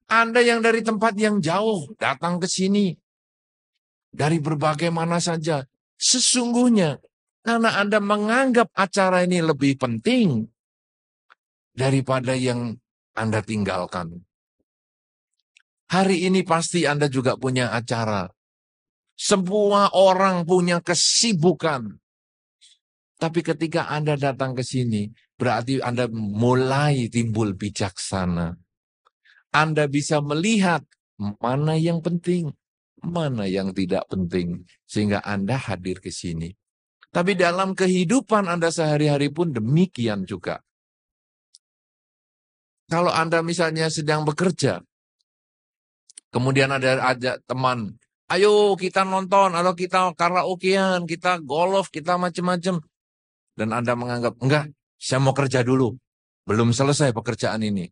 Speaker 1: Anda yang dari tempat yang jauh datang ke sini. Dari berbagai mana saja. Sesungguhnya karena Anda menganggap acara ini lebih penting daripada yang Anda tinggalkan. Hari ini pasti Anda juga punya acara. Semua orang punya kesibukan. Tapi ketika Anda datang ke sini, berarti Anda mulai timbul bijaksana. Anda bisa melihat mana yang penting, mana yang tidak penting. Sehingga Anda hadir ke sini. Tapi dalam kehidupan Anda sehari-hari pun demikian juga. Kalau Anda misalnya sedang bekerja, kemudian ada teman, ayo kita nonton, atau kita karaokean, kita golf, kita macam-macam. Dan Anda menganggap, enggak, saya mau kerja dulu. Belum selesai pekerjaan ini.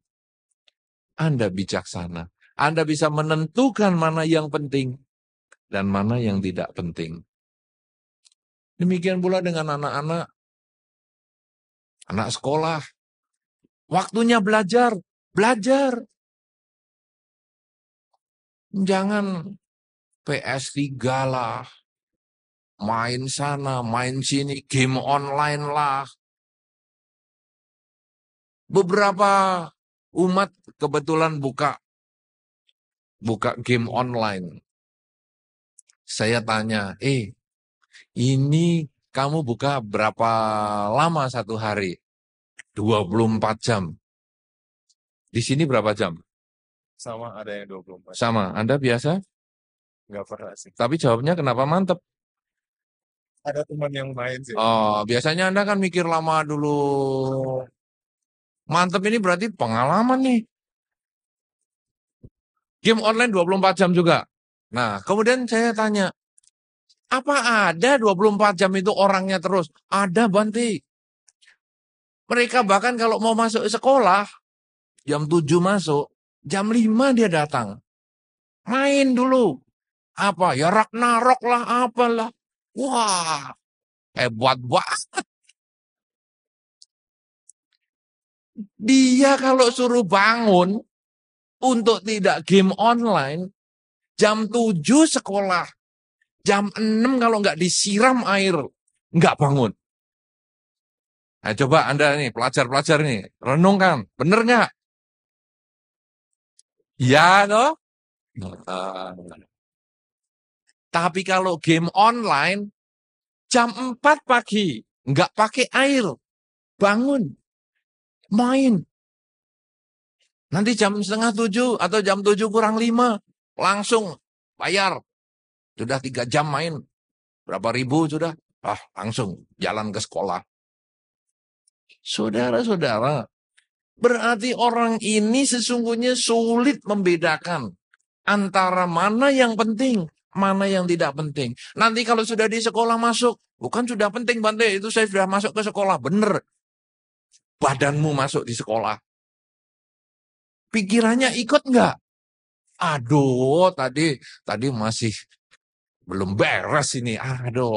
Speaker 1: Anda bijaksana. Anda bisa menentukan mana yang penting dan mana yang tidak penting. Demikian pula dengan anak-anak, anak sekolah. Waktunya belajar, belajar. Jangan PS3 lah, main sana, main sini, game online lah. Beberapa umat kebetulan buka game online. Saya tanya, ini kamu buka berapa lama satu hari? 24 jam. Di sini berapa jam?
Speaker 2: Sama, ada yang 24.
Speaker 1: Sama, Anda biasa?
Speaker 2: Nggak pernah sih.
Speaker 1: Tapi jawabnya kenapa mantep?
Speaker 2: Ada teman yang main sih.
Speaker 1: Oh, biasanya Anda kan mikir lama dulu. Mantep ini berarti pengalaman nih. Game online 24 jam juga. Nah, kemudian saya tanya, apa ada 24 jam itu orangnya terus? Ada, Bante. Mereka bahkan kalau mau masuk sekolah, jam 7 masuk, jam 5 dia datang. Main dulu. Apa? Ya Ragnarok lah, apalah. Wah, hebat banget. Dia kalau suruh bangun untuk tidak game online, jam 7 sekolah. Jam 6 kalau nggak disiram air, nggak bangun. Nah, coba Anda nih, pelajar-pelajar nih, renungkan. Bener nggak? Ya, toh? Tapi kalau game online, jam 4 pagi, nggak pakai air, bangun, main. Nanti jam setengah 7 atau jam 7 kurang 5, langsung bayar. Sudah 3 jam main, berapa ribu sudah? Langsung jalan ke sekolah. Saudara-saudara, Berarti orang ini sesungguhnya sulit membedakan antara mana yang penting, mana yang tidak penting. Nanti kalau sudah di sekolah masuk, bukan sudah penting Bante, itu saya sudah masuk ke sekolah. Bener, badanmu masuk di sekolah. Pikirannya ikut nggak? Aduh, tadi masih belum beres ini. Aduh,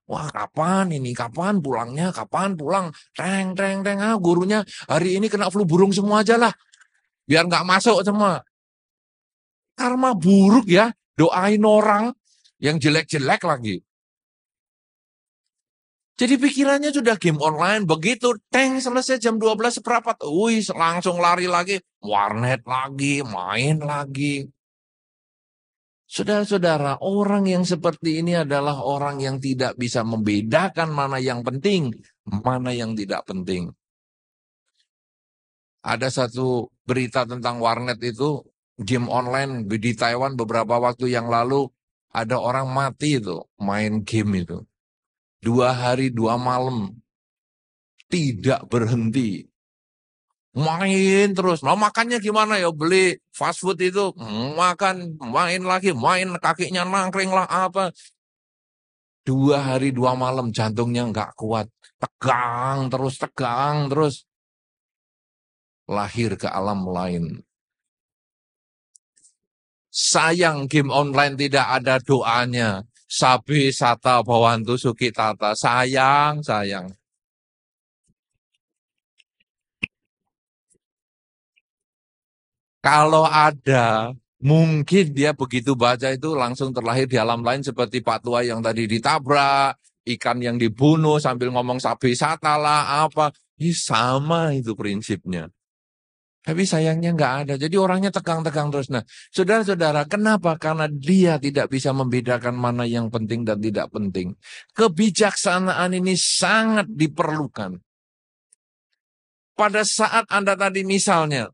Speaker 1: wah kapan ini? Kapan pulangnya? Kapan pulang? Teng, teng, teng. Gurunya hari ini kena flu burung semua aja lah. Biar nggak masuk semua. Karma buruk ya. Doain orang yang jelek-jelek lagi. Jadi pikirannya sudah game online, begitu teng selesai jam 12 seperempat, wih langsung lari lagi, warnet lagi, main lagi. Saudara-saudara, orang yang seperti ini adalah orang yang tidak bisa membedakan mana yang penting, mana yang tidak penting. Ada satu berita tentang warnet itu, game online di Taiwan beberapa waktu yang lalu, ada orang mati itu, main game itu. 2 hari 2 malam, tidak berhenti. Main terus. Mau makannya gimana ya? Beli fast food itu, makan, main lagi, main kakinya nangkring lah apa. 2 hari 2 malam jantungnya nggak kuat. Tegang terus. Lahir ke alam lain. Sayang game online tidak ada doanya. Sabi sata bawantu suki tata. Sayang. Kalau ada, mungkin dia begitu baca itu langsung terlahir di alam lain seperti Pak Tua yang tadi ditabrak, ikan yang dibunuh sambil ngomong sabi sata lah, apa. Sama itu prinsipnya. Tapi sayangnya nggak ada. Jadi orangnya tegang-tegang terus. Nah, saudara-saudara, kenapa? Karena dia tidak bisa membedakan mana yang penting dan tidak penting. Kebijaksanaan ini sangat diperlukan. Pada saat Anda tadi misalnya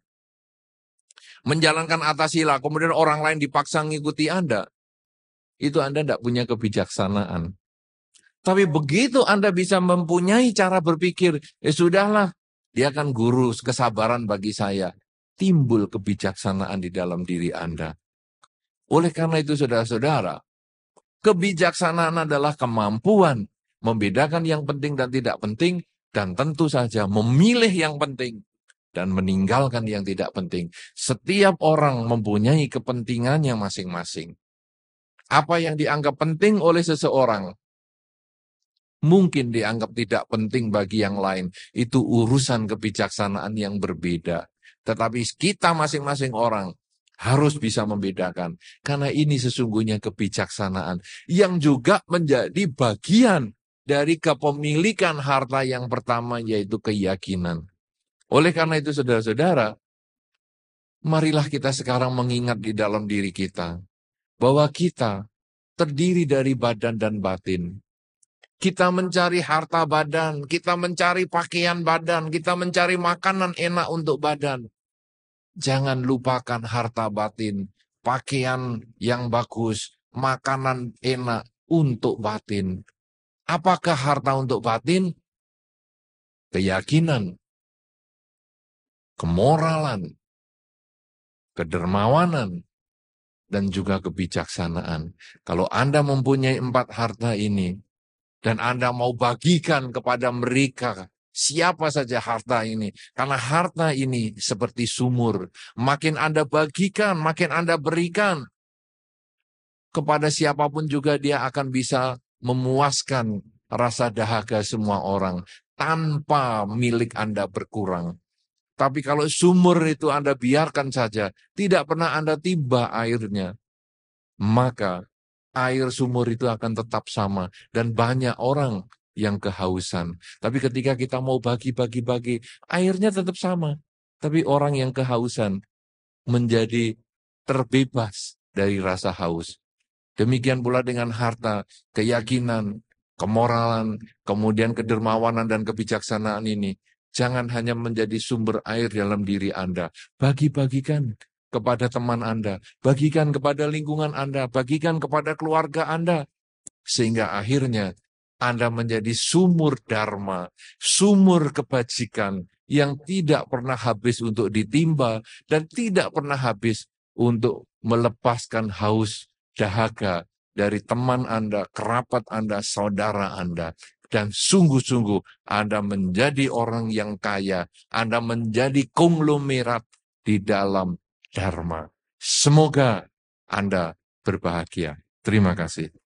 Speaker 1: menjalankan atasila, kemudian orang lain dipaksa ngikuti Anda, itu Anda tidak punya kebijaksanaan. Tapi begitu Anda bisa mempunyai cara berpikir, sudahlah, dia kan guru kesabaran bagi saya. Timbul kebijaksanaan di dalam diri Anda. Oleh karena itu saudara-saudara, kebijaksanaan adalah kemampuan membedakan yang penting dan tidak penting, dan tentu saja memilih yang penting dan meninggalkan yang tidak penting. Setiap orang mempunyai kepentingannya masing-masing. Apa yang dianggap penting oleh seseorang, mungkin dianggap tidak penting bagi yang lain. Itu urusan kebijaksanaan yang berbeda. Tetapi kita masing-masing orang harus bisa membedakan. Karena ini sesungguhnya kebijaksanaan. Yang juga menjadi bagian dari kepemilikan harta yang pertama, yaitu keyakinan. Oleh karena itu saudara-saudara, marilah kita sekarang mengingat di dalam diri kita. Bahwa kita terdiri dari badan dan batin. Kita mencari harta badan, kita mencari pakaian badan, kita mencari makanan enak untuk badan. Jangan lupakan harta batin, pakaian yang bagus, makanan enak untuk batin. Apakah harta untuk batin? Keyakinan, kemoralan, kedermawanan, dan juga kebijaksanaan. Kalau Anda mempunyai 4 harta ini, dan Anda mau bagikan kepada mereka, siapa saja harta ini. Karena harta ini seperti sumur. Makin Anda bagikan, makin Anda berikan, kepada siapapun juga dia akan bisa memuaskan rasa dahaga semua orang. Tanpa milik Anda berkurang. Tapi kalau sumur itu Anda biarkan saja, tidak pernah Anda tiba airnya, maka air sumur itu akan tetap sama. Dan banyak orang yang kehausan. Tapi ketika kita mau bagi-bagi, airnya tetap sama. Tapi orang yang kehausan menjadi terbebas dari rasa haus. Demikian pula dengan harta, keyakinan, kemoralan, kemudian kedermawanan dan kebijaksanaan ini. Jangan hanya menjadi sumber air dalam diri Anda. Bagi-bagikan kepada teman Anda, bagikan kepada lingkungan Anda, bagikan kepada keluarga Anda. Sehingga akhirnya Anda menjadi sumur dharma, sumur kebajikan yang tidak pernah habis untuk ditimba dan tidak pernah habis untuk melepaskan haus dahaga dari teman Anda, kerabat Anda, saudara Anda. Dan sungguh-sungguh Anda menjadi orang yang kaya, Anda menjadi konglomerat di dalam dharma. Semoga Anda berbahagia. Terima kasih.